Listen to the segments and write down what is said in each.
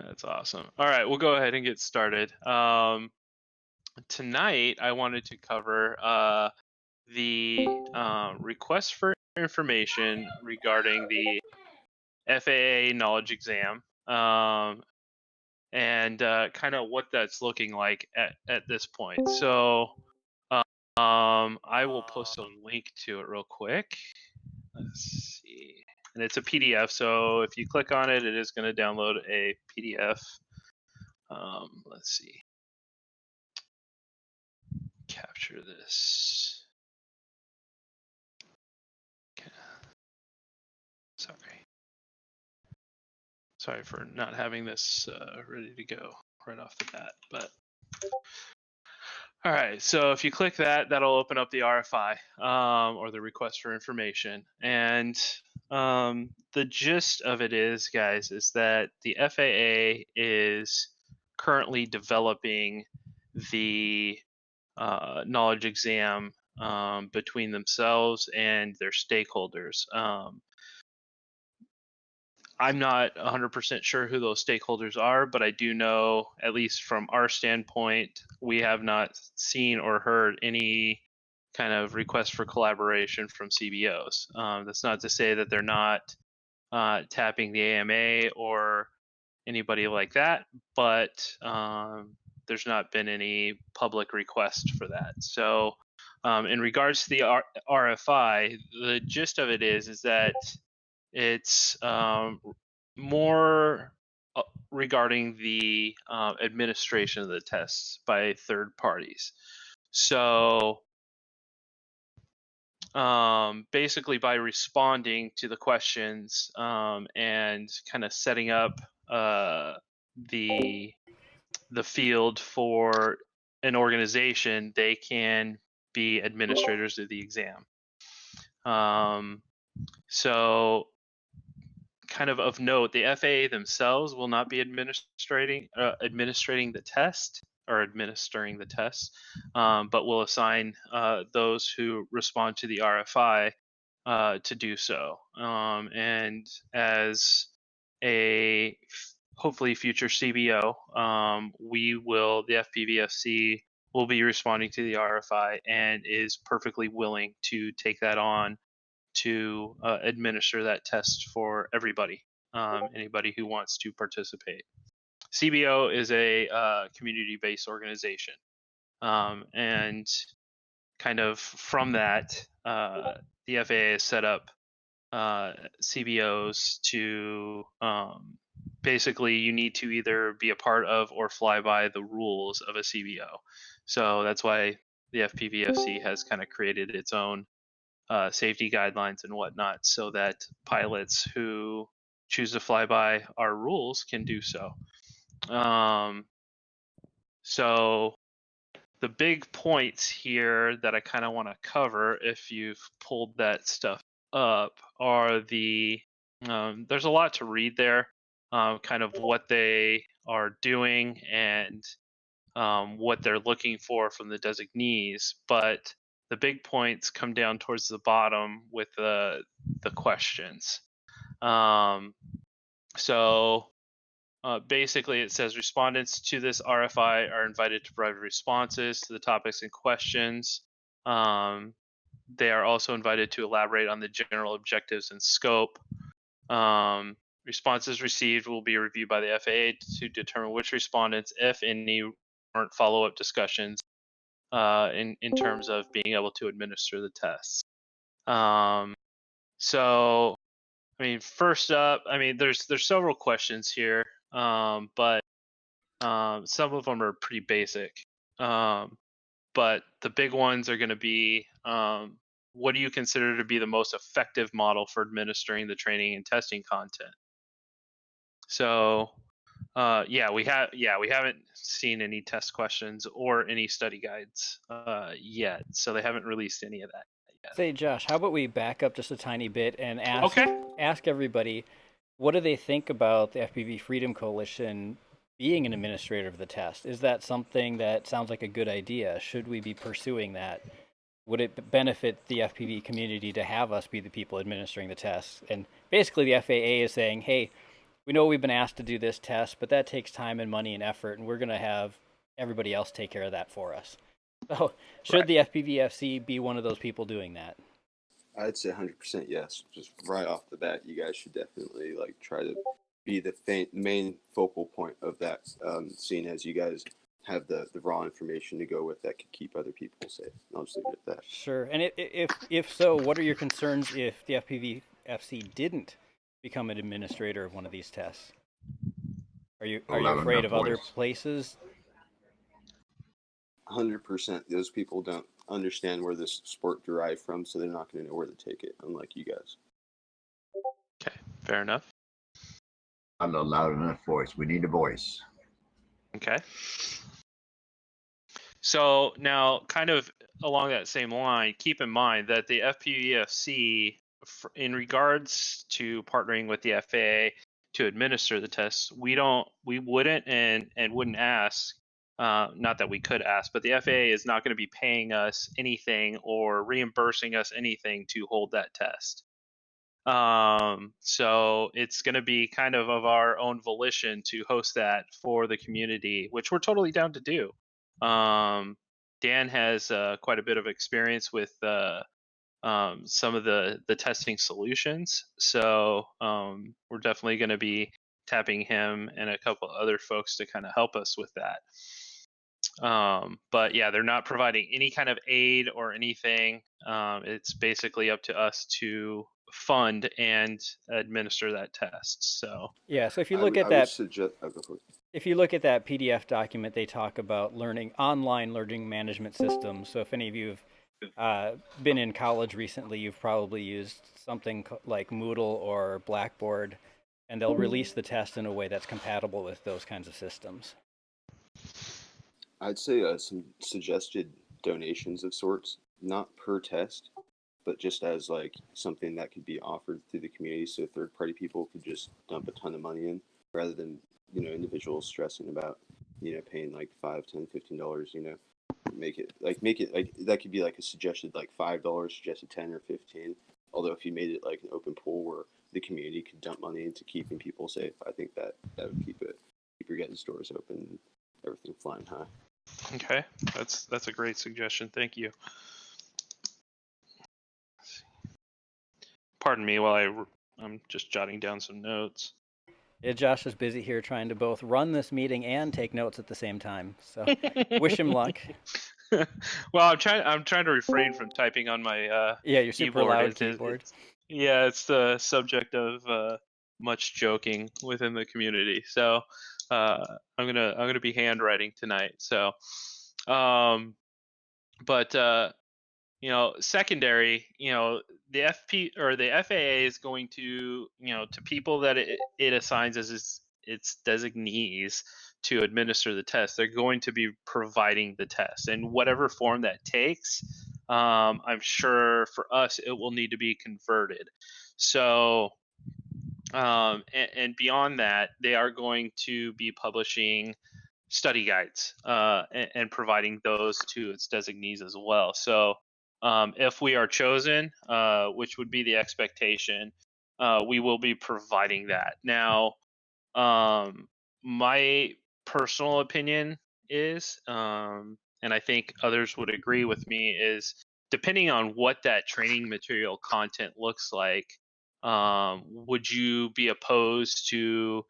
That's awesome. All right, we'll go ahead and get started. Tonight, I wanted to cover the request for information regarding the FAA knowledge exam, and kind of what that's looking like at this point. So I will post a link to it real quick. Let's see. And it's a PDF, so if you click on it, it is going to download a PDF. Let's see. Capture this. Okay. Sorry for not having this ready to go right off the bat, but all right. So if you click that, that'll open up the RFI or the request for information. And the gist of it is, guys, is that the FAA is currently developing the knowledge exam between themselves and their stakeholders. I'm not 100% sure who those stakeholders are, but I do know, at least from our standpoint, we have not seen or heard any kind of request for collaboration from CBOs. That's not to say that they're not tapping the AMA or anybody like that, but there's not been any public request for that. So in regards to the RFI, the gist of it is that it's more regarding the administration of the tests by third parties. So basically by responding to the questions and kind of setting up the field for an organization, they can be administrators of the exam. So kind of note, the FAA themselves will not be administering the test or administering the test, but will assign those who respond to the RFI to do so. And as a hopefully future CBO, the FPVFC will be responding to the RFI and is perfectly willing to take that on to administer that test for everybody, anybody who wants to participate. CBO is a community-based organization, and kind of from that, the FAA has set up CBOs to basically you need to either be a part of or fly by the rules of a CBO. So that's why the FPVFC has kind of created its own safety guidelines and whatnot, so that pilots who choose to fly by our rules can do so. So the big points here that I kind of want to cover, if you've pulled that stuff up, are there's a lot to read there, kind of what they are doing and what they're looking for from the designees, but the big points come down towards the bottom with the questions. So basically it says respondents to this RFI are invited to provide responses to the topics and questions. They are also invited to elaborate on the general objectives and scope. Responses received will be reviewed by the FAA to determine which respondents, if any, warrant follow-up discussions in terms of being able to administer the tests. So, I mean, first up, I mean, there's several questions here, but some of them are pretty basic. But the big ones are going to be, what do you consider to be the most effective model for administering the training and testing content? So, we haven't seen any test questions or any study guides yet, so they haven't released any of that yet. Say, Josh, how about we back up just a tiny bit and ask everybody, what do they think about the FPV Freedom Coalition being an administrator of the test? Is that something that sounds like a good idea? Should we be pursuing that? Would it benefit the FPV community to have us be the people administering the tests? And basically the FAA is saying, hey, we know we've been asked to do this test, but that takes time and money and effort, and we're going to have everybody else take care of that for us. So should the FPVFC be one of those people doing that? I'd say 100% yes. Just right off the bat, you guys should definitely like try to be the main focal point of that, seeing as you guys have the raw information to go with that could keep other people safe. I'll just leave it at that. Sure. And if so, what are your concerns if the FPVFC didn't become an administrator of one of these tests? Are you afraid of other places? 100%. Those people don't understand where this sport derived from, so they're not going to know where to take it, unlike you guys. Okay, fair enough. I'm a loud enough voice. We need a voice. Okay. So now, kind of along that same line, keep in mind that the FPVFC, in regards to partnering with the FAA to administer the tests, we wouldn't and wouldn't ask. Not that we could ask, but the FAA is not going to be paying us anything or reimbursing us anything to hold that test. So it's going to be kind of our own volition to host that for the community, which we're totally down to do. Dan has quite a bit of experience with some of the testing solutions, so we're definitely going to be tapping him and a couple other folks to kind of help us with that. But yeah, they're not providing any kind of aid or anything. It's basically up to us to fund and administer that test. So yeah, so if you look at that, go if you look at that PDF document, they talk about online learning management systems. So if any of you have been in college recently, you've probably used something like Moodle or Blackboard, and they'll release the test in a way that's compatible with those kinds of systems. I'd say some suggested donations of sorts, not per test, but just as like something that could be offered through the community, so third-party people could just dump a ton of money in, rather than individuals stressing about paying like $5, $10, $15. Make it like that could be like a suggested like $5, suggested 10 or 15. Although if you made it like an open pool where the community could dump money into keeping people safe, I think that would keep your guys' doors open, and everything flying high. Okay, that's a great suggestion. Thank you. Pardon me while I'm just jotting down some notes. Yeah, Josh is busy here trying to both run this meeting and take notes at the same time. So wish him luck. Well, I'm trying to refrain from typing on my your super loud keyboard. It's the subject of much joking within the community. So I'm gonna be handwriting tonight. So, secondary, the FAA is going to, to people that it assigns as its designees to administer the test, they're going to be providing the test in whatever form that takes. I'm sure for us, it will need to be converted. So, and beyond that, they are going to be publishing study guides and providing those to its designees as well. So if we are chosen, which would be the expectation, we will be providing that. Now, my personal opinion is, and I think others would agree with me, is depending on what that training material content looks like, would you be opposed to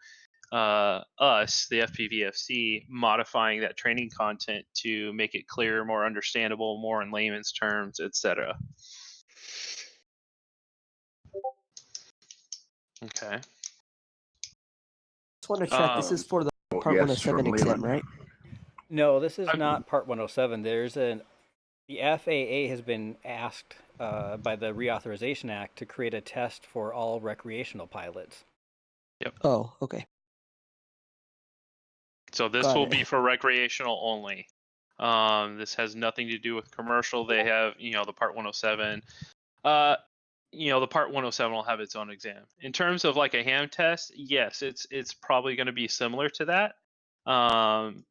us, the FPVFC, modifying that training content to make it clearer, more understandable, more in layman's terms, etc.? Okay. Just want to check. This is for the Part 107 exam, right? No, this is not Part 107. The FAA has been asked by the Reauthorization Act to create a test for all recreational pilots. Yep. Oh, okay. So this will be for recreational only. This has nothing to do with commercial. They have, the Part 107. The Part 107 will have its own exam. In terms of like a ham test, yes, it's probably going to be similar to that.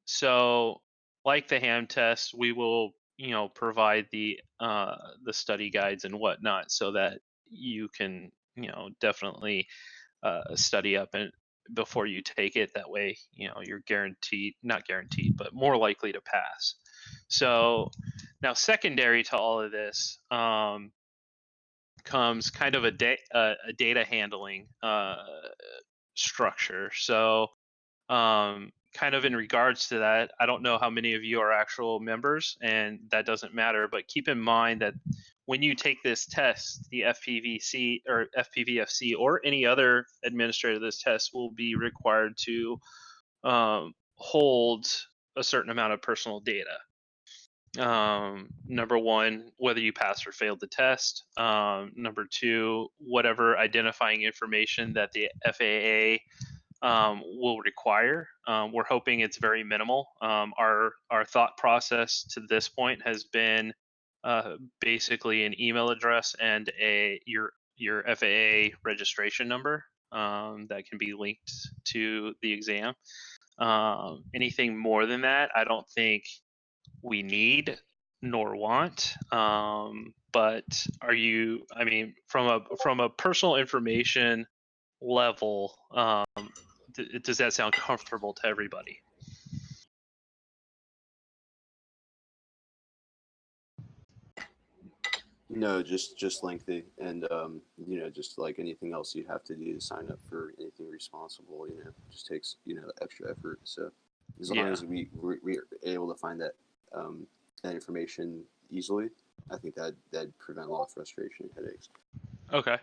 So like the ham test, we will, provide the study guides and whatnot so that you can, definitely study up before you take it. That way, you're not guaranteed, but more likely to pass. So now, secondary to all of this comes kind of a data handling structure. So kind of in regards to that, I don't know how many of you are actual members, and that doesn't matter, but keep in mind that when you take this test, the FPVC or FPVFC or any other administrator of this test will be required to hold a certain amount of personal data. Number one, whether you passed or failed the test. Number two, whatever identifying information that the FAA will require. We're hoping it's very minimal. Our thought process to this point has been basically an email address and your FAA registration number that can be linked to the exam. Anything more than that, I don't think we need nor want. But from a personal information level, does that sound comfortable to everybody? No, just lengthy, and just like anything else you'd have to do to sign up for anything responsible, just takes extra effort. So as long as we're able to find that information easily, I think that'd prevent a lot of frustration and headaches. Okay.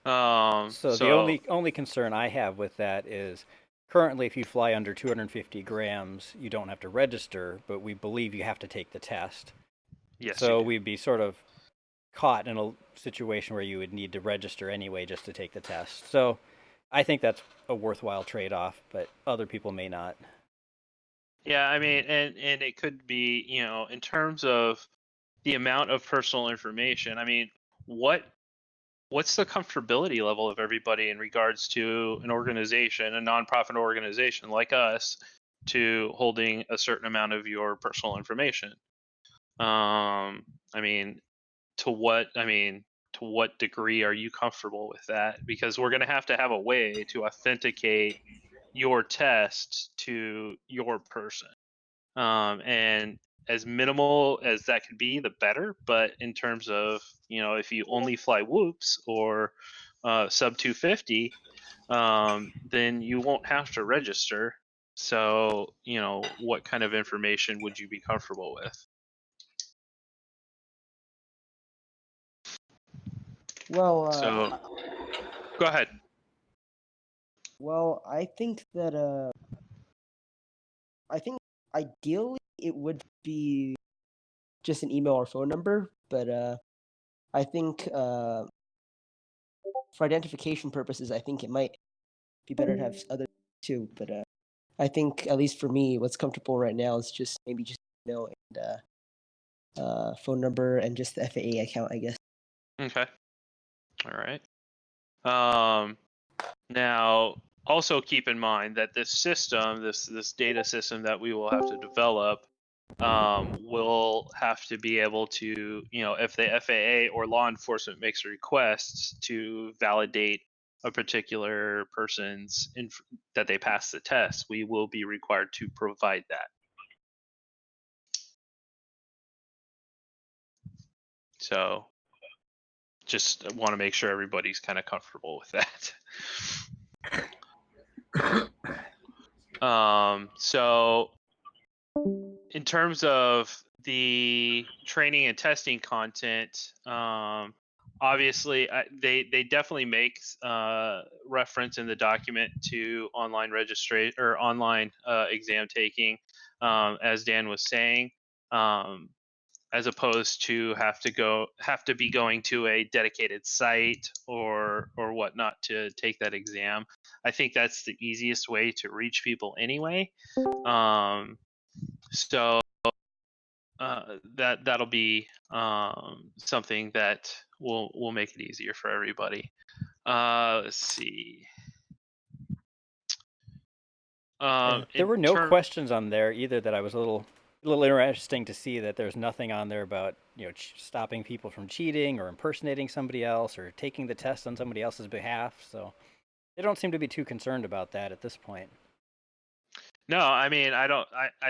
So the only concern I have with that is currently if you fly under 250 grams, you don't have to register, but we believe you have to take the test. Yes. So we'd be sort of caught in a situation where you would need to register anyway just to take the test. So I think that's a worthwhile trade-off, but other people may not. Yeah, I mean, and it could be, in terms of the amount of personal information, I mean, what's the comfortability level of everybody in regards to an organization, a nonprofit organization like us, to holding a certain amount of your personal information? To what degree are you comfortable with that? Because we're going to have a way to authenticate your test to your person. And as minimal as that could be, the better. But in terms of, if you only fly whoops or sub 250, then you won't have to register. So, what kind of information would you be comfortable with? Well, go ahead. Well, I think that ideally it would be just an email or phone number, but I think for identification purposes, I think it might be better to have other too. But I think at least for me, what's comfortable right now is just email and phone number and just the FAA account, I guess. Okay. All right. Now, also keep in mind that this system, this data system that we will have to develop, will have to be able to, if the FAA or law enforcement makes requests to validate a particular person's that they pass the test, we will be required to provide that. So just want to make sure everybody's kind of comfortable with that. So in terms of the training and testing content, obviously they definitely make reference in the document to online registration or online exam taking, as Dan was saying, as opposed to have to be going to a dedicated site or whatnot to take that exam. I think that's the easiest way to reach people anyway. So that'll be something that will make it easier for everybody. Let's see. There were no questions on there either that I was a little interesting to see, that there's nothing on there about stopping people from cheating or impersonating somebody else or taking the test on somebody else's behalf. So They don't seem to be too concerned about that at this point. No, I mean, I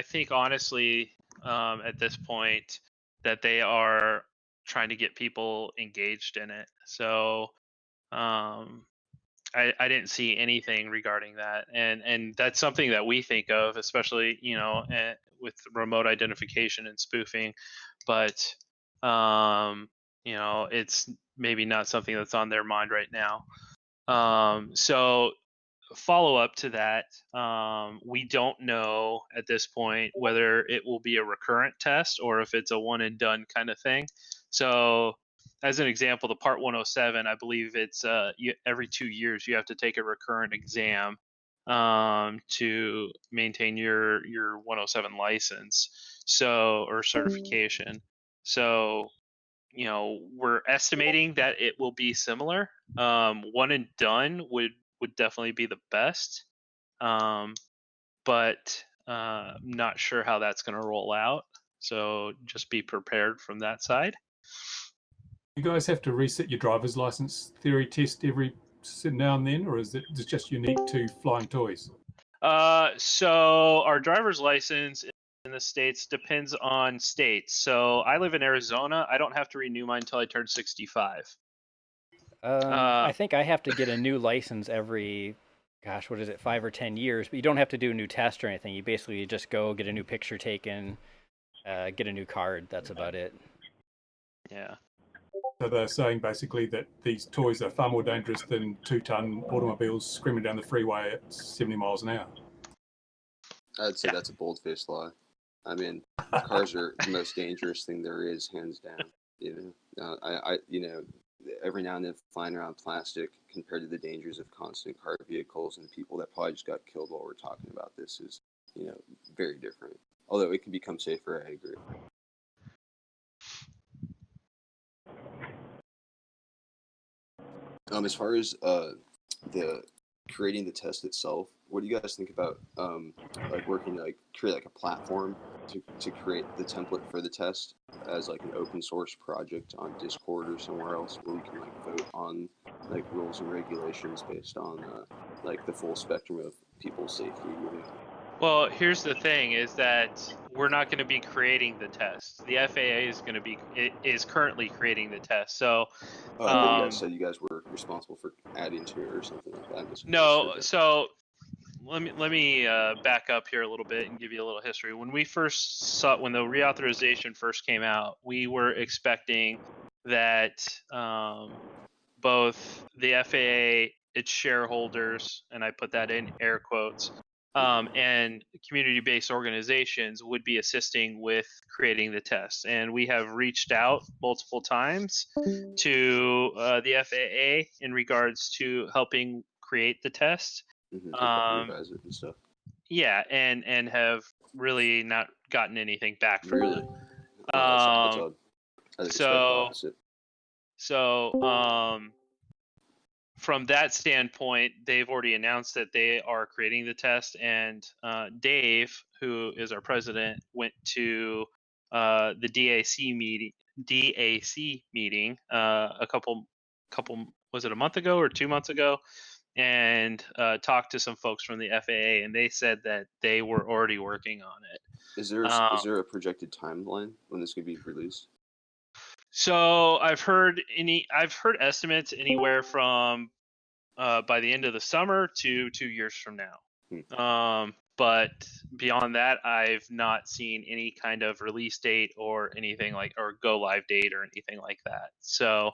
think honestly, at this point, that they are trying to get people engaged in it. So, I didn't see anything regarding that, and that's something that we think of, especially with remote identification and spoofing, but it's maybe not something that's on their mind right now. So follow up to that, we don't know at this point whether it will be a recurrent test or if it's a one and done kind of thing. So as an example, the Part 107, I believe it's every 2 years you have to take a recurrent exam to maintain your 107 license, so, or certification. So we're estimating that it will be similar. One and done would definitely be the best, but not sure how that's going to roll out. So just be prepared from that side. You guys have to reset your driver's license theory test every now and then, or is it just unique to flying toys? So our driver's license in the States depends on states. So I live in Arizona. I don't have to renew mine until I turn 65. I think I have to get a new license every, gosh, what is it, 5 or 10 years, but you don't have to do a new test or anything. You basically just go get a new picture taken, get a new card. That's about it. Yeah. So they're saying basically that these toys are far more dangerous than 2-ton automobiles screaming down the freeway at 70 miles an hour. I'd say that's a bold-faced lie. I mean, cars are the most dangerous thing there is, hands down. Every now and then flying around plastic compared to the dangers of constant car vehicles and people that probably just got killed while we're talking about this is, very different. Although it can become safer, I agree. As far as the creating the test itself, what do you guys think about working to create a platform to create the template for the test as an open source project on Discord or somewhere else where we can vote on rules and regulations based on the full spectrum of people's safety? Well, here's the thing: is that we're not going to be creating the test. The FAA is currently creating the test. So, you guys said you guys were responsible for adding to it or something like that. No, so let me back up here a little bit and give you a little history. When the reauthorization first came out, we were expecting that both the FAA, its shareholders, and I put that in air quotes, and community-based organizations would be assisting with creating the test. And we have reached out multiple times to the FAA in regards to helping create the test. Revise it and stuff. Yeah, and have really not gotten anything back from really? them. That's odd. I expect the opposite. So from that standpoint, they've already announced that they are creating the test, and Dave, who is our president, went to the DAC meeting a couple was it a month ago or 2 months ago, and talked to some folks from the FAA, and they said that they were already working on it. Is there a projected timeline when this could be released? So I've heard estimates anywhere from by the end of the summer to 2 years from now. But beyond that, I've not seen any kind of release date or anything or go live date or anything like that. So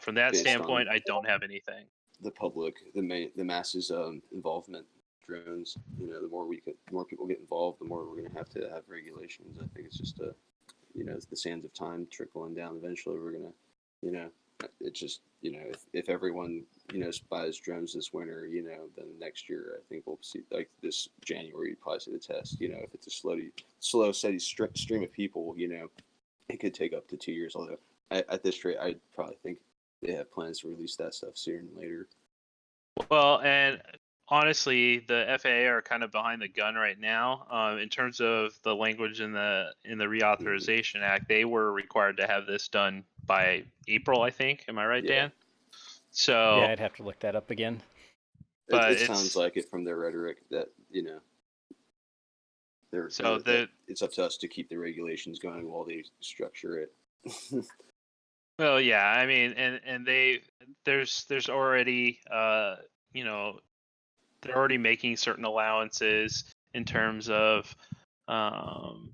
from that standpoint, I don't have anything. The public, the masses involvement, drones. The more people get involved, the more we're going to have regulations. I think it's just it's the sands of time trickling down. Eventually, we're gonna, it's just if everyone buys drones this winter, then next year I think we'll see this January you'd probably see the test. If it's a slow, steady stream of people, it could take up to 2 years. Although at this rate, I probably think they have plans to release that stuff sooner than later. Well, and honestly, the FAA are kind of behind the gun right now in terms of the language in the Reauthorization Act. They were required to have this done by April, I think. Am I right, Dan? So yeah, I'd have to look that up again. but it sounds like it from their rhetoric that it's up to us to keep the regulations going while they structure it. Well, yeah, I mean, and there's already they're already making certain allowances in terms of um,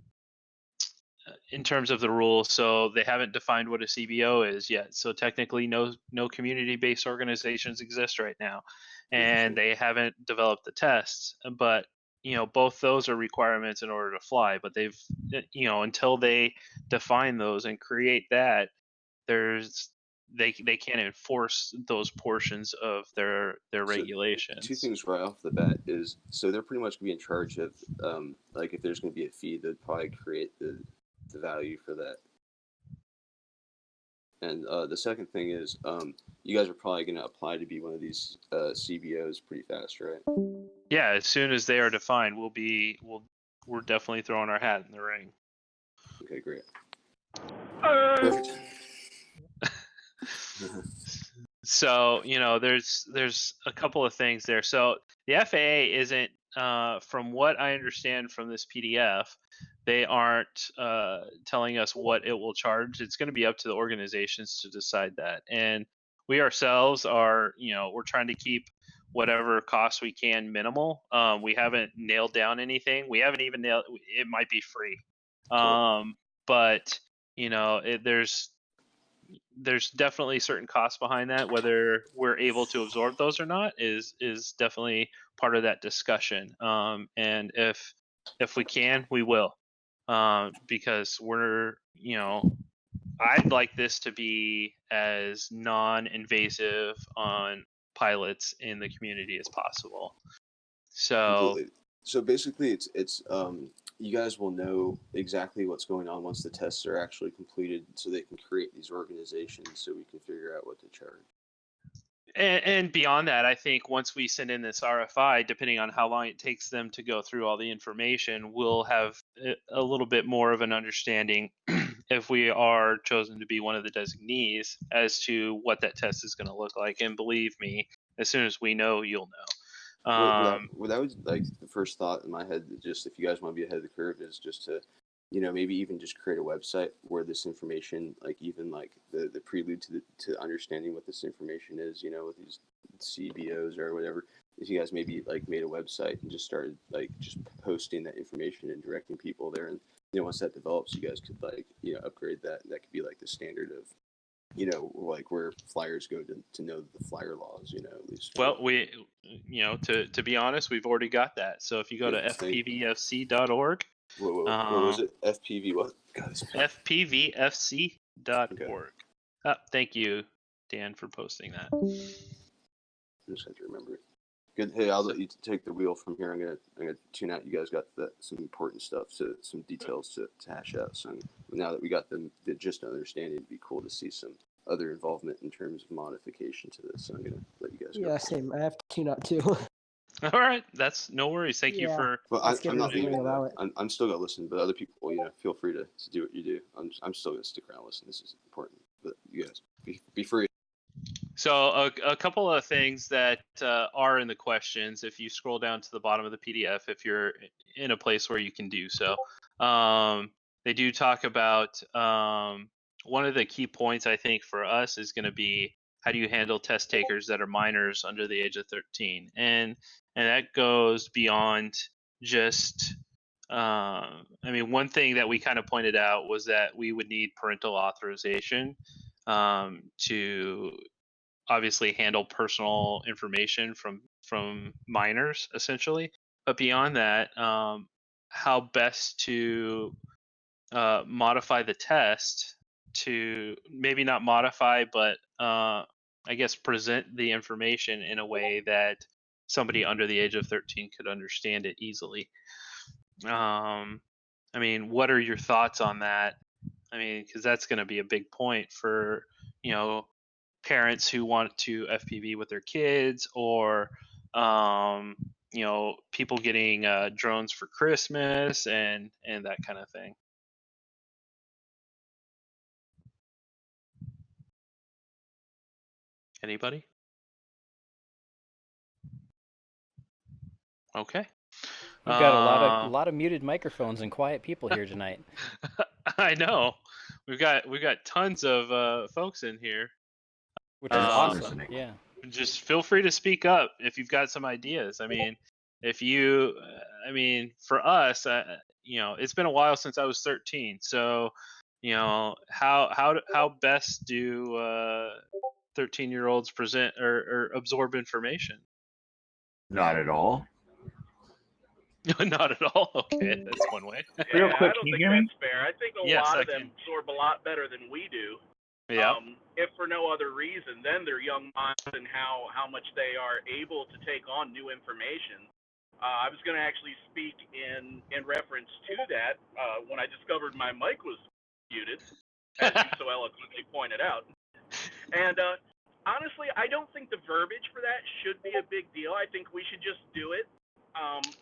the rules. So they haven't defined what a CBO is yet. So technically, no community-based organizations exist right now, and they haven't developed the tests. But both those are requirements in order to fly. But they've until they define those and create that, they can't enforce those portions of their regulations. Two things right off the bat is, so they're pretty much going to be in charge of like if there's going to be a fee, they'd probably create the value for that. And the second thing is, you guys are probably going to apply to be one of these CBOs pretty fast, right? Yeah, as soon as they are defined, we're definitely throwing our hat in the ring. Okay, great. Perfect. So there's a couple of things there. So the FAA isn't, from what I understand from this PDF, they aren't telling us what it will charge. It's going to be up to the organizations to decide that. And we ourselves are, we're trying to keep whatever costs we can minimal. We haven't nailed down anything. We haven't even nailed. It might be free, but there's definitely certain costs behind that. Whether we're able to absorb those or not is definitely part of that discussion. And if we can, we will, because we're I'd like this to be as non-invasive on pilots in the community as possible. So completely. So basically, it's you guys will know exactly what's going on once the tests are actually completed, so they can create these organizations, so we can figure out what to charge. And beyond that, I think once we send in this RFI, depending on how long it takes them to go through all the information, we'll have a little bit more of an understanding if we are chosen to be one of the designees as to what that test is going to look like. And believe me, as soon as we know, you'll know. Well, that was like the first thought in my head. Just if you guys want to be ahead of the curve, is just to, maybe even just create a website where this information, like even like the prelude to understanding what this information is, with these CBOs or whatever. If you guys maybe like made a website and just started like just posting that information and directing people there, and once that develops, you guys could like upgrade that. And that could be like the standard of like where flyers go to know the flyer laws, at least. Well, we, to be honest, we've already got that. So if you go to fpvfc.org. What was it? FPV what? fpvfc.org. Okay. Thank you, Dan, for posting that. I just have to remember it. Good. Hey, I'll let you take the wheel from here. I'm gonna tune out. You guys got some important stuff, some details to hash out. So now that we got the gist and understanding, it'd be cool to see some other involvement in terms of modification to this. So I'm gonna let you guys go. Yeah, same. I have to tune out too. All right, that's no worries. Thank you for. Well, I'm not leaving. I'm still gonna listen, but other people, feel free to do what you do. I'm still gonna stick around and listen. This is important, but you guys be free. So a couple of things that are in the questions, if you scroll down to the bottom of the PDF, if you're in a place where you can do so, they do talk about one of the key points I think for us is going to be how do you handle test takers that are minors under the age of 13, and that goes beyond just. One thing that we kind of pointed out was that we would need parental authorization to obviously handle personal information from minors, essentially. But beyond that, how best to modify the test to maybe not modify, but I guess present the information in a way that somebody under the age of 13 could understand it easily. What are your thoughts on that? Because that's going to be a big point for, parents who want to FPV with their kids, or people getting drones for Christmas and that kind of thing. Anybody? Okay. We've got a lot of muted microphones and quiet people here tonight. I know. We've got tons of folks in here. Which is awesome. Listening. Yeah. Just feel free to speak up if you've got some ideas. I mean, for us, it's been a while since I was 13. So, how best do 13-year-olds present or absorb information? Not at all. Not at all. Okay, that's one way. Real quick, I don't can you think hear me? that's fair. I think a Yes, lot I of them can. absorb a lot better than we do. Yeah. If for no other reason, then they're young minds and how much they are able to take on new information. I was going to actually speak in reference to that when I discovered my mic was muted, as you so eloquently pointed out. And honestly, I don't think the verbiage for that should be a big deal. I think we should just do it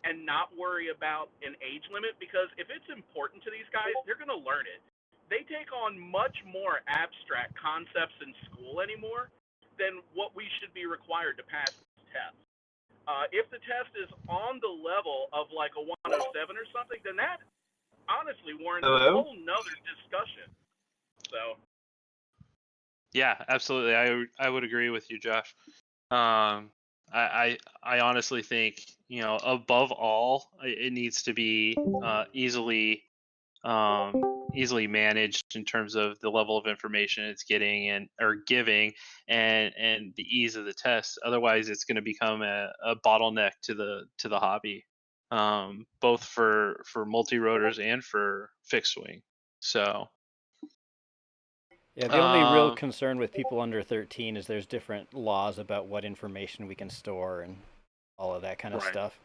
and not worry about an age limit, because if it's important to these guys, they're going to learn it. They take on much more abstract concepts in school anymore than what we should be required to pass this test. If the test is on the level of like a 107 or something, then that honestly warrants a whole nother discussion. So. Yeah, absolutely. I would agree with you, Josh. I honestly think, above all, it needs to be easily managed in terms of the level of information it's getting or giving, and the ease of the test. Otherwise, it's going to become a bottleneck to the hobby, both for multi-rotors and for fixed wing. So. Yeah, the only real concern with people under 13 is there's different laws about what information we can store and all of that kind of stuff.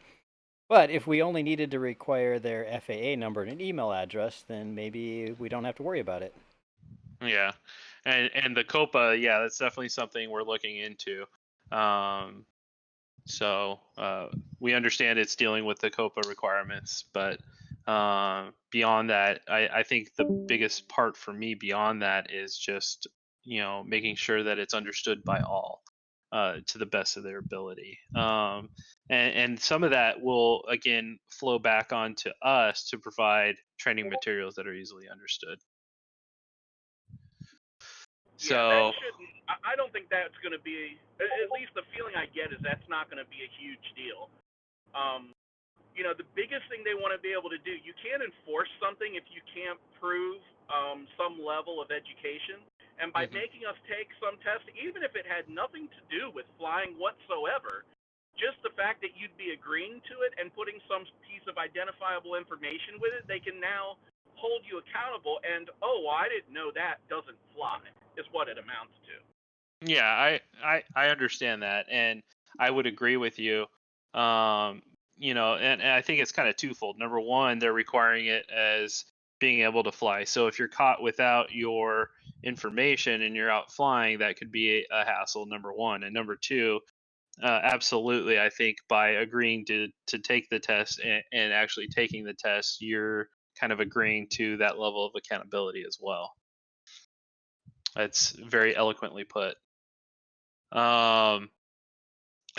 But if we only needed to require their FAA number and an email address, then maybe we don't have to worry about it. Yeah, and the COPA, yeah, that's definitely something we're looking into. So we understand it's dealing with the COPA requirements, but beyond that, I think the biggest part for me beyond that is just making sure that it's understood by all to the best of their ability. And some of that will again flow back onto us to provide training materials that are easily understood. Yeah, that shouldn't. I don't think that's going to be. At least the feeling I get is that's not going to be a huge deal. The biggest thing they want to be able to do, you can't enforce something if you can't prove some level of education. And by making us take some test, even if it had nothing to do with flying whatsoever, just the fact that you'd be agreeing to it and putting some piece of identifiable information with it, they can now hold you accountable. And I didn't know that doesn't fly, is what it amounts to. Yeah, I understand that, and I would agree with you. And I think it's kind of twofold. Number one, they're requiring it as being able to fly. So if you're caught without your information and you're out flying, that could be a hassle, number one. And number two, absolutely, I think by agreeing to take the test and actually taking the test, you're kind of agreeing to that level of accountability as well. That's very eloquently put.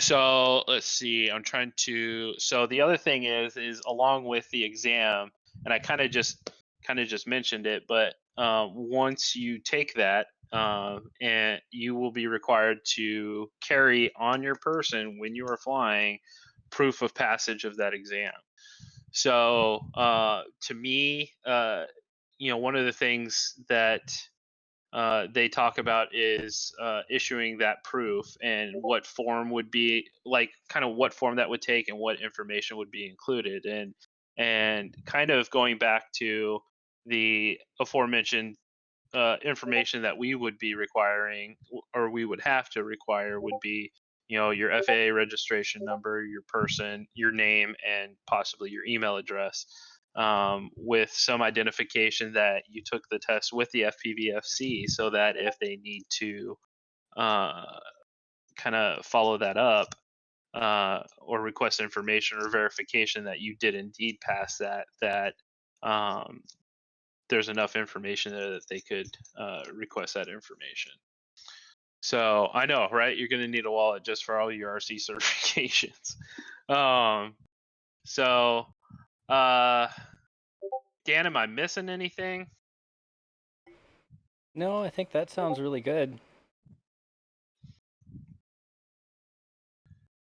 So let's see. So the other thing is along with the exam, and I kind of just mentioned it, but once you take that, and you will be required to carry on your person when you are flying proof of passage of that exam. So to me, one of the things that they talk about is issuing that proof and what form would be what form that would take and what information would be included, and kind of going back to the aforementioned information that we would be requiring or we would have to require would be your FAA registration number, your person, your name, and possibly your email address, with some identification that you took the test with the FPVFC, so that if they need to kind of follow that up or request information or verification that you did indeed pass that there's enough information there that they could request that information. So I know, right? You're going to need a wallet just for all your RC certifications. So, Dan, am I missing anything? No, I think that sounds really good.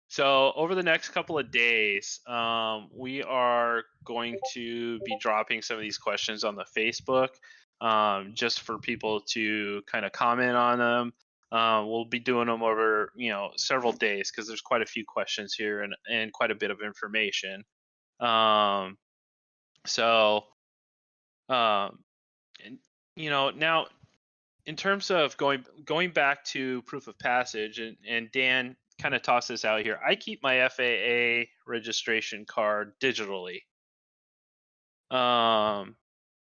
So over the next couple of days, we are going to be dropping some of these questions on the Facebook, just for people to kind of comment on them. We'll be doing them over, several days because there's quite a few questions here and quite a bit of information. So, now in terms of going back to proof of passage, and Dan kind of tossed this out here, I keep my FAA registration card digitally.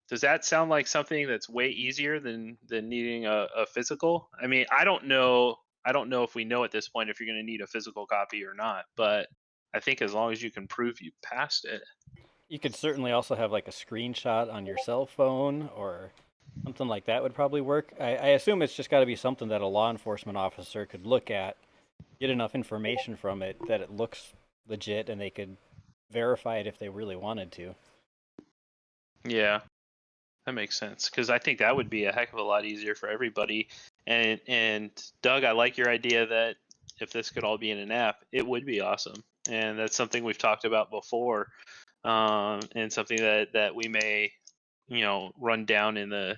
Does that sound like something that's way easier than needing a physical? I mean, I don't know if we know at this point if you're going to need a physical copy or not, but I think as long as you can prove you passed it. You could certainly also have like a screenshot on your cell phone or something like that would probably work. I assume it's just got to be something that a law enforcement officer could look at, get enough information from it that it looks legit, and they could verify it if they really wanted to. Yeah, that makes sense, because I think that would be a heck of a lot easier for everybody. And Doug, I like your idea that if this could all be in an app, it would be awesome. And that's something we've talked about before, and something that we may, run down in the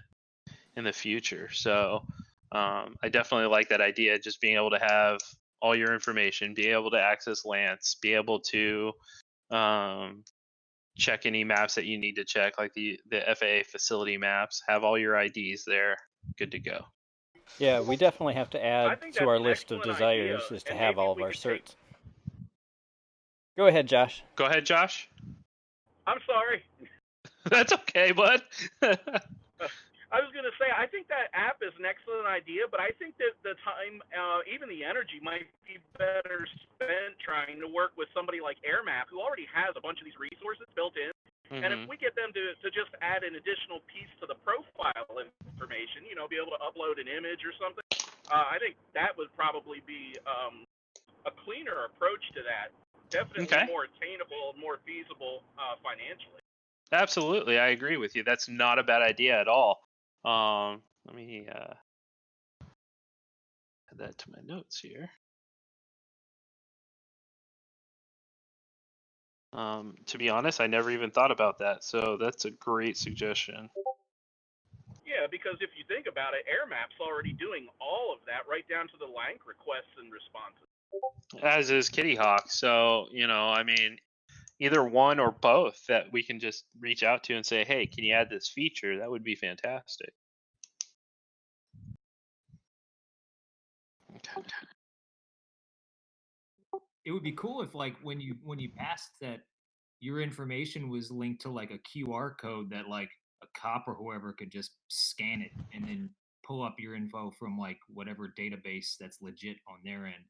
future. So I definitely like that idea, just being able to have all your information, be able to access Lance, be able to check any maps that you need to check, like the FAA facility maps, have all your IDs there, good to go. Yeah, we definitely have to I add think to that's our an list of excellent desires idea, is to and have maybe all of we our could take- certs. Go ahead, Josh. Go ahead, Josh. I'm sorry. That's okay, bud. I was going to say, I think that app is an excellent idea, but I think that the time, even the energy, might be better spent trying to work with somebody like AirMap, who already has a bunch of these resources built in. Mm-hmm. And if we get them to just add an additional piece to the profile information, be able to upload an image or something, I think that would probably be a cleaner approach to that. Definitely more attainable, more feasible financially. Absolutely, I agree with you. That's not a bad idea at all. Let me add that to my notes here. To be honest, I never even thought about that, so that's a great suggestion. Yeah, because if you think about it, AirMap's already doing all of that, right down to the LANC requests and responses. As is Kitty Hawk, so I mean, either one or both that we can just reach out to and say, hey, can you add this feature? That would be fantastic. Okay. It would be cool if, like, when you passed that, your information was linked to like a QR code that like a cop or whoever could just scan it and then pull up your info from like whatever database that's legit on their end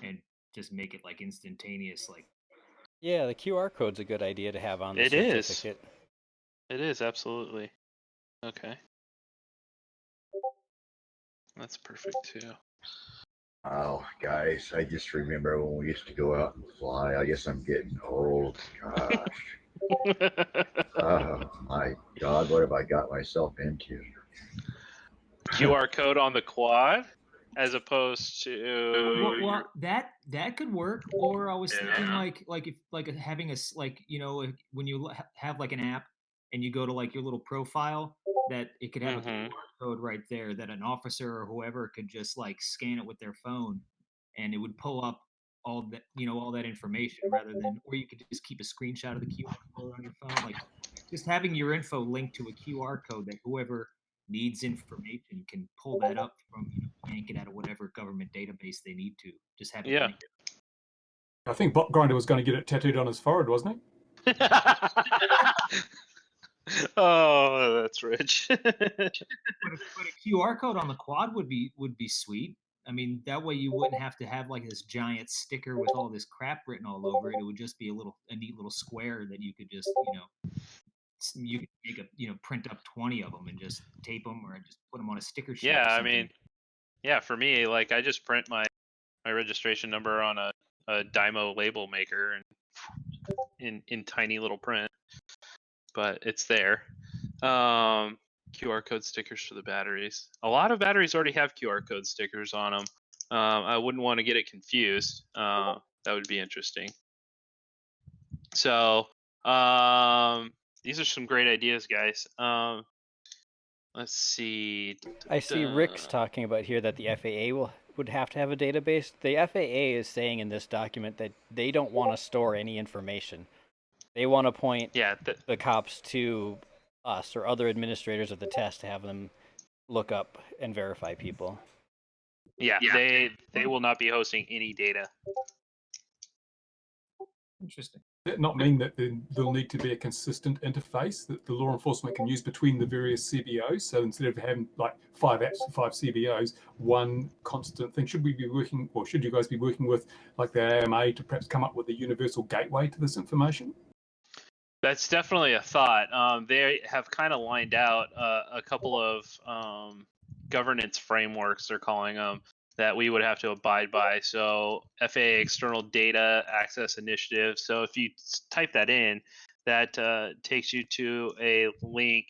and just make it like instantaneous. Like, yeah, the QR code's a good idea to have on the certificate. It is, absolutely. Okay. That's perfect too. Oh, guys, I just remember when we used to go out and fly. I guess I'm getting old. Gosh. Oh, my God, what have I got myself into? QR code on the quad, as opposed to well that could work. Or I was thinking like if like having a like when you have like an app and you go to like your little profile, that it could have a QR code right there that an officer or whoever could just like scan it with their phone, and it would pull up all that all that information, rather than, or you could just keep a screenshot of the QR code on your phone. Like, just having your info linked to a QR code that whoever needs information can pull that up from, yank it out of whatever government database they need to. Just have it linked. I think Bot Grinder was going to get it tattooed on his forehead, wasn't he? Oh, that's rich. but a QR code on the quad would be sweet. I mean, that way you wouldn't have to have like this giant sticker with all this crap written all over it. It would just be a neat little square that you could just, you could make a, print up 20 of them and just tape them, or just put them on a sticker sheet. Yeah, I mean, yeah, for me, like, I just print my registration number on a Dymo label maker, and in tiny little print, but it's there. QR code stickers for the batteries. A lot of batteries already have QR code stickers on them. I wouldn't want to get it confused. That would be interesting. So these are some great ideas, guys. Let's see. I see Rick's talking about here that the FAA would have to have a database. The FAA is saying in this document that they don't want to store any information. They want to point the cops to us or other administrators of the test to have them look up and verify people. Yeah, they will not be hosting any data. Interesting. Does that not mean that there'll need to be a consistent interface that the law enforcement can use between the various CBOs? So instead of having like 5 apps for 5 CBOs, one constant thing. Should we be working, or should you guys be working with like the AMA to perhaps come up with a universal gateway to this information? That's definitely a thought. They have kind of lined out a couple of governance frameworks, they're calling them, that we would have to abide by. So FAA External Data Access Initiative. So if you type that in, that takes you to a link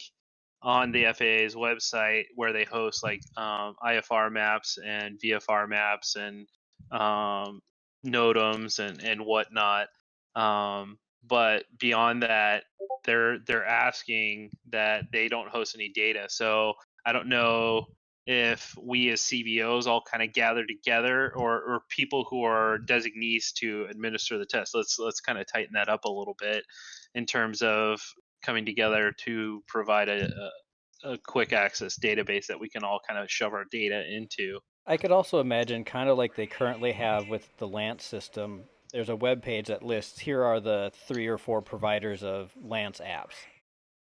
on the FAA's website where they host like IFR maps and VFR maps and NOTAMs and whatnot. But beyond that, they're asking that they don't host any data. So I don't know if we as CBOs all kind of gather together, or people who are designees to administer the test. Let's kind of tighten that up a little bit in terms of coming together to provide a quick access database that we can all kind of shove our data into. I could also imagine, kind of like they currently have with the Lance system, there's a web page that lists here are the 3 or 4 providers of Lance apps.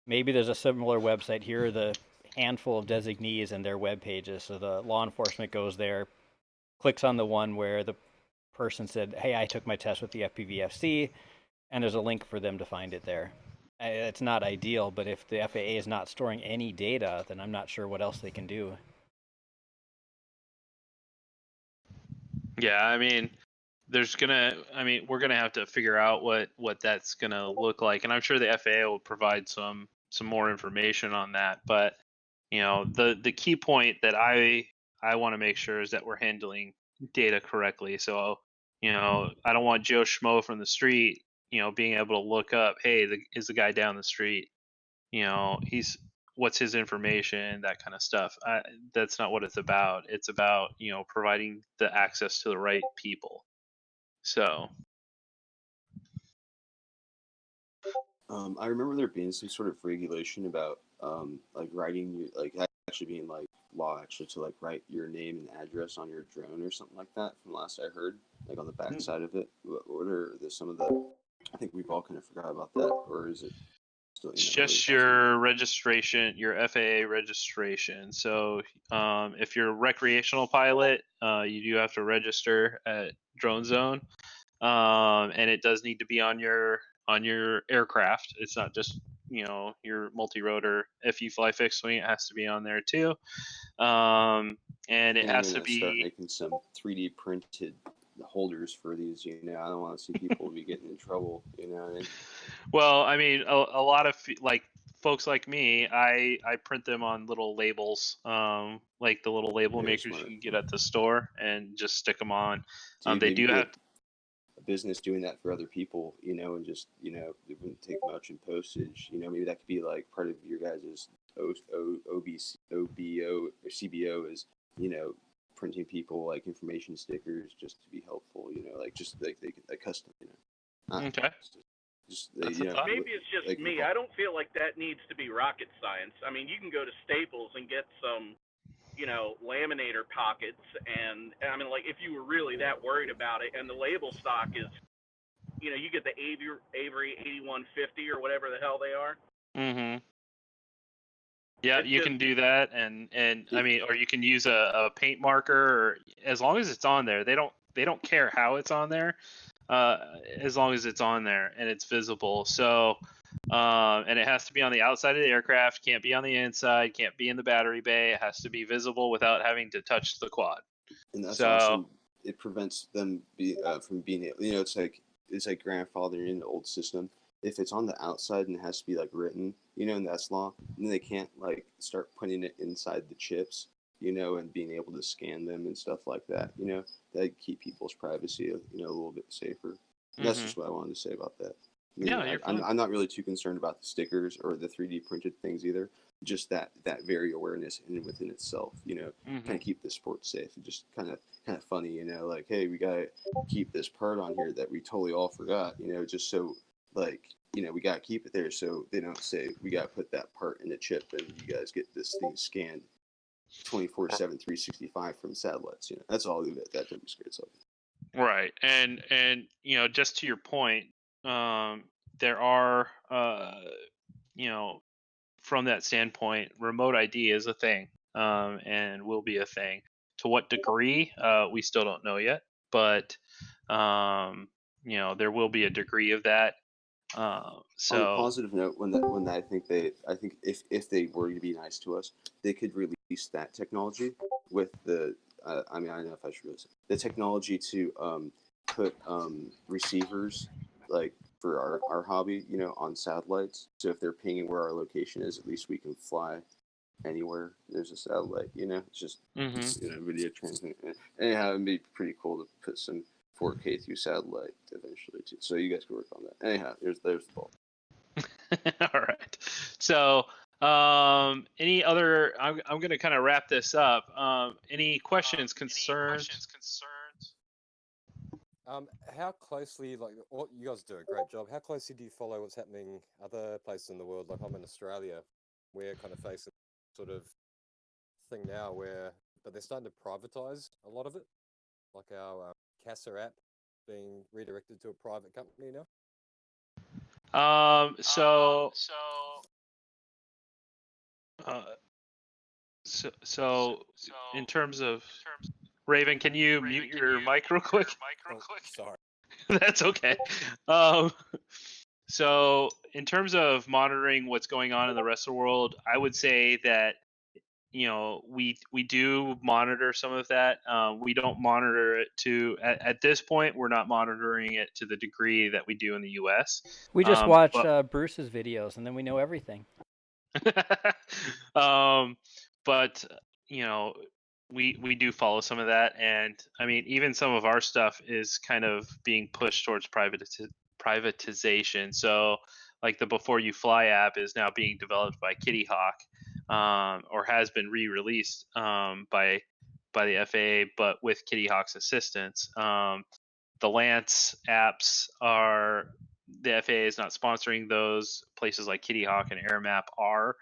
Maybe there's a similar website. Here are the handful of designees and their web pages. So the law enforcement goes there, clicks on the one where the person said, hey, I took my test with the FPVFC, and there's a link for them to find it there. It's not ideal, but if the FAA is not storing any data, then I'm not sure what else they can do. Yeah, I mean, we're gonna have to figure out what that's gonna look like, and I'm sure the FAA will provide some more information on that. But the key point that I want to make sure is that we're handling data correctly. So I don't want Joe Schmo from the street being able to look up, hey, is the guy down the street, what's his information, that kind of stuff. That's not what it's about. It's about providing the access to the right people. So I remember there being some sort of regulation about like writing, like actually being like law actually to like write your name and address on your drone or something like that. From last I heard, like on the back side of it. What are some of the? I think we've all kind of forgot about that, or is it still? It's just your registration, your FAA registration. So if you're a recreational pilot, you do have to register at Drone Zone, and it does need to be on your aircraft. It's not just your multi-rotor. If you fly fixed wing, it has to be on there too, and it has to be. Start making some 3D printed holders for these. I don't want to see people be getting in trouble. You know what I mean? Well, I mean, a lot of like folks like me, I print them on little labels, like the little label makers you can get at the store, and just stick them on. Dude, they do have a business doing that for other people, and just it wouldn't take much in postage. Maybe that could be like part of your guys' OBO or CBO is printing people like information stickers just to be helpful. Like just like they could custom. Okay. Maybe it's just like, me. I don't feel like that needs to be rocket science. I mean, you can go to Staples and get some, laminator pockets, and I mean, like if you were really that worried about it, and the label stock is, you get the Avery 8150 or whatever the hell they are. Mm-hmm. Yeah, you can do that, and I mean, or you can use a paint marker, or as long as it's on there, they don't care how it's on there. As long as it's on there and it's visible. So, and it has to be on the outside of the aircraft, can't be on the inside, can't be in the battery bay. It has to be visible without having to touch the quad. And that's awesome. It prevents them from being, it's like it's like grandfathering in the old system. If it's on the outside and it has to be like written, and that's law, then they can't like start putting it inside the chips, and being able to scan them and stuff like that. That keep people's privacy, a little bit safer. And that's just what I wanted to say about that. Yeah, you're fine. I'm not really too concerned about the stickers or the 3D printed things either. Just that very awareness within itself, kind of keep the sport safe. And just kind of funny, like, hey, we gotta keep this part on here that we totally all forgot, just so like, we gotta keep it there so they don't say we gotta put that part in a chip and you guys get this thing scanned 24/7, 365 from satellites. That's all of it. That demonstrates something. Right, and just to your point, there are from that standpoint, remote ID is a thing, and will be a thing. To what degree, we still don't know yet, but there will be a degree of that. So on a positive note, I think if they were to be nice to us, they could release that technology with the. I don't know if I should really say the technology to put receivers like for our hobby, on satellites. So if they're pinging where our location is, at least we can fly anywhere there's a satellite. It's just video transmit. Anyhow, it'd be pretty cool to put some 4K through satellite eventually too. So you guys can work on that. Anyhow, there's the ball. All right. So any other? I'm going to kind of wrap this up. Any questions, concerns? How closely, like, what you guys do a great job. How closely do you follow what's happening other places in the world? Like, I'm in Australia, we're kind of facing sort of thing now but they're starting to privatize a lot of it, like our CASA app being redirected to a private company now. So in terms of Raven, can you mute your mic real quick? Sorry. That's okay. So in terms of monitoring what's going on in the rest of the world, I would say that we do monitor some of that. We don't monitor it at this point. We're not monitoring it to the degree that we do in the U.S. We just watch Bruce's videos, and then we know everything. But we do follow some of that, and I mean, even some of our stuff is kind of being pushed towards privatization. So, like the Before You Fly app is now being developed by Kitty Hawk, or has been re-released by the FAA, but with Kitty Hawk's assistance. The Lance apps the FAA is not sponsoring those. Places like Kitty Hawk and AirMap are.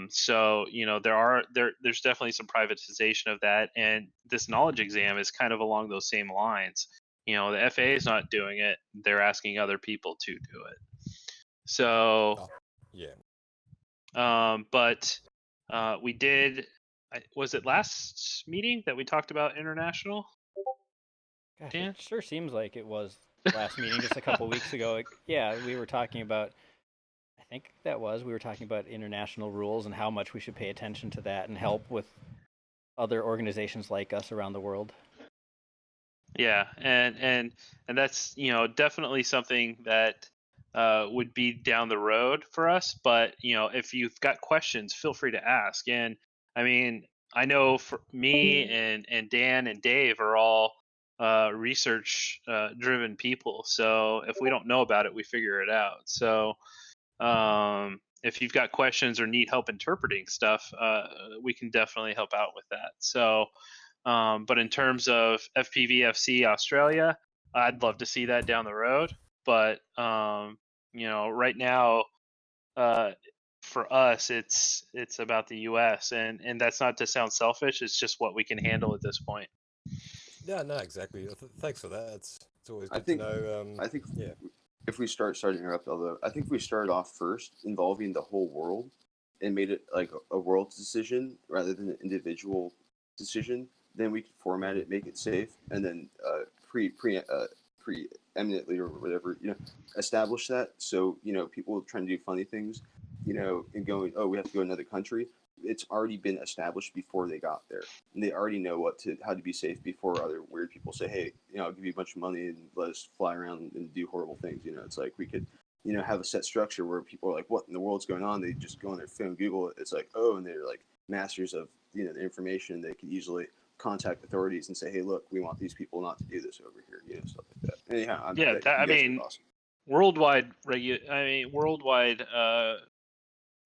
So there's definitely some privatization of that, and this knowledge exam is kind of along those same lines. The FAA is not doing it; they're asking other people to do it. So, but we did. Was it last meeting that we talked about international? Gosh, Dan? it sure seems like it was last meeting just a couple weeks ago. We were talking about. I think we were talking about international rules and how much we should pay attention to that and help with other organizations like us around the world. Yeah, and that's definitely something that would be down the road for us. But if you've got questions, feel free to ask. And I mean, I know for me and Dan and Dave are all research driven people. So if we don't know about it, we figure it out. So if you've got questions or need help interpreting stuff, we can definitely help out with that. So, but in terms of FPVFC Australia, I'd love to see that down the road. But right now, for us, it's about the U.S. and that's not to sound selfish. It's just what we can handle at this point. Yeah, no, exactly. Thanks for that. It's always good to know. I think yeah. If we sorry to interrupt, although I think if we started off first involving the whole world and made it like a world decision rather than an individual decision, then we could format it, make it safe, and then preeminently or whatever, establish that. So people trying to do funny things, and going, oh, we have to go to another country. it's already been established before they got there, and they already know how to be safe before other weird people say, hey, I'll give you a bunch of money and let us fly around and do horrible things. It's like we could have a set structure where people are like, what in the world's going on? They just go on their phone, Google it. It's like, oh, and they're like masters of the information. They could easily contact authorities and say, hey, look, we want these people not to do this over here, stuff like that. Anyhow, Yeah, you guys are awesome. worldwide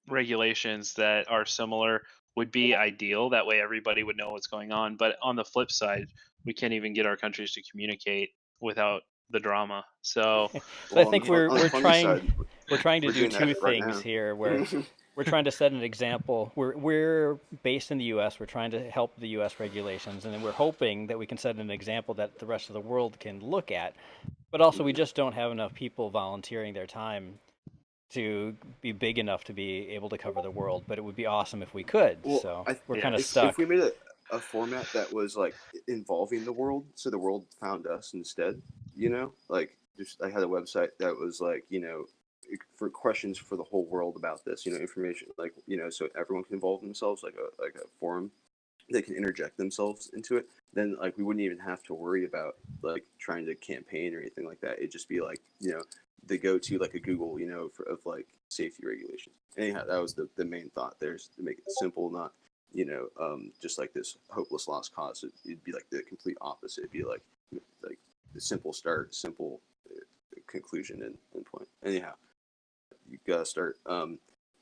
regulations that are similar would be ideal. That way everybody would know what's going on. But on the flip side, we can't even get our countries to communicate without the drama. So, I think we're trying to do doing two that right things now. here where we're trying to set an example. We're based in the U.S. We're trying to help the U.S. regulations, and then we're hoping that we can set an example that the rest of the world can look at. But also, we just don't have enough people volunteering their time to be big enough to be able to cover the world. But it would be awesome if we could. Well, so we're kind of stuck. If we made a format that was like involving the world, so the world found us instead, like just I had a website that was like, for questions for the whole world about this, information, like, so everyone can involve themselves, like a forum, they can interject themselves into it. Then like we wouldn't even have to worry about like trying to campaign or anything like that. It'd just be like, the go-to like a Google, of like safety regulations. Anyhow, that was the main thought there, is to make it simple, not just like this hopeless lost cause. It'd be like the complete opposite. It'd be like the simple start, simple conclusion and point. Anyhow, you gotta start at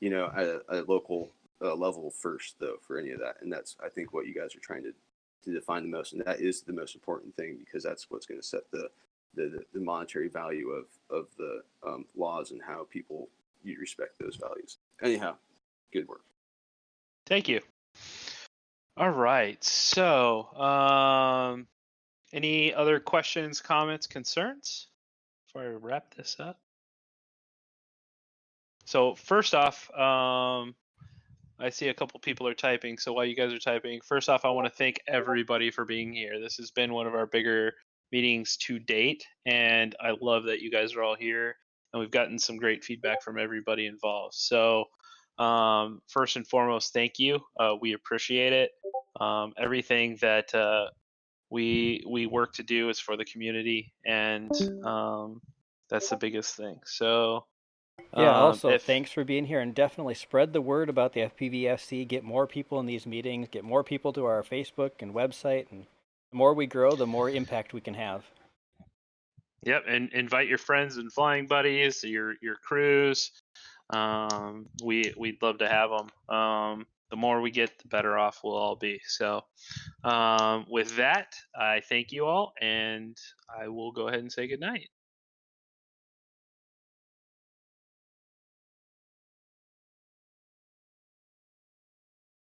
a local level first though for any of that, and that's I think what you guys are trying to define the most, and that is the most important thing, because that's what's going to set the monetary value of the laws and how people respect those values. Anyhow, good work. Thank you. All right. So, any other questions, comments, concerns before I wrap this up? So first off, I see a couple people are typing. So while you guys are typing, first off, I want to thank everybody for being here. This has been one of our bigger meetings to date, and I love that you guys are all here, and we've gotten some great feedback from everybody involved. So first and foremost, thank you. We appreciate it. Everything that we work to do is for the community, and that's the biggest thing. So yeah, also thanks for being here, and definitely spread the word about the FPVFC. Get more people in these meetings, get more people to our Facebook and website, and the more we grow, the more impact we can have. Yep, and invite your friends and flying buddies, your crews. We'd love to have them. The more we get, the better off we'll all be. So with that, I thank you all, and I will go ahead and say goodnight.